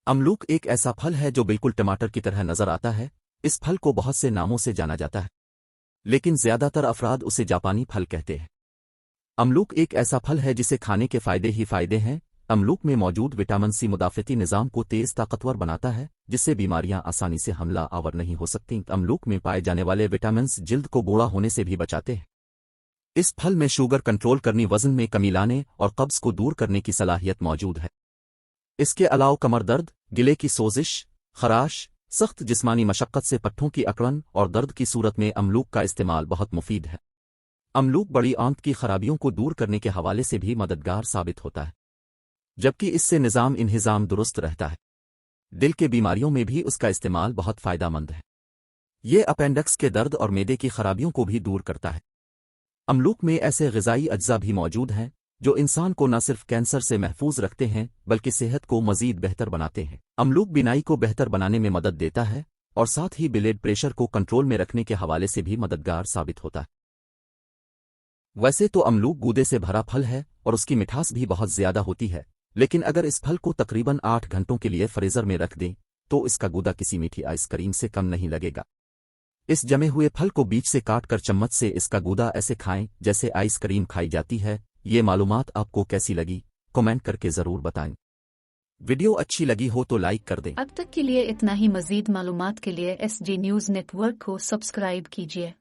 अमलूक एक ऐसा फल है जो बिल्कुल टमाटर की तरह नजर आता है। इस फल को बहुत से नामों से जाना जाता है, लेकिन ज्यादातर अफराद उसे जापानी फल कहते हैं। अमलूक एक ऐसा फल है जिसे खाने के फायदे ही फायदे हैं। अमलूक में मौजूद विटामिन सी मुदाफ़ती निज़ाम को तेज ताकतवर बनाता है, जिससे बीमारियां आसानी से हमला आवर नहीं हो सकती। अमलूक में पाए जाने वाले विटामिन्स जिल्द को बूढ़ा होने से भी बचाते हैं। इस फल में शुगर कंट्रोल करने, वजन में कमी लाने और कब्ज को दूर करने की सलाहियत मौजूद है। इसके अलावा कमर दर्द, गिले की सोजिश, खराश, सख्त जिस्मानी मशक्कत से पट्ठों की अकड़न और दर्द की सूरत में अमलूक का इस्तेमाल बहुत मुफीद है। अमलूक बड़ी आंत की खराबियों को दूर करने के हवाले से भी मददगार साबित होता है, जबकि इससे निज़ाम इन्हिज़ाम दुरुस्त रहता है। दिल के बीमारियों में भी उसका इस्तेमाल बहुत फ़ायदेमंद है। ये अपेंडिक्स के दर्द और मैदे की खराबियों को भी दूर करता है। अमलूक में ऐसे ग़िज़ाई अज्जा भी मौजूद हैं जो इंसान को न सिर्फ कैंसर से महफूज रखते हैं बल्कि सेहत को मज़ीद बेहतर बनाते हैं। अमलूक बीनाई को बेहतर बनाने में मदद देता है और साथ ही ब्लड प्रेशर को कंट्रोल में रखने के हवाले से भी मददगार साबित होता है। वैसे तो अमलूक गूदे से भरा फल है और उसकी मिठास भी बहुत ज़्यादा होती है, लेकिन अगर इस फल को तकरीबन 8 घंटों के लिए फ्रीज़र में रख दें तो इसका गूदा किसी मीठी आइसक्रीम से कम नहीं लगेगा। इस जमे हुए फल को बीच से काट कर चम्मच से इसका गूदा ऐसे खाएं जैसे आइसक्रीम खाई जाती है। ये मालूमात आपको कैसी लगी, कमेंट करके ज़रूर बताएं। वीडियो अच्छी लगी हो तो लाइक कर दें। अब तक के लिए इतना ही। मज़ीद मालूमात के लिए SG न्यूज़ नेटवर्क को सब्सक्राइब कीजिए।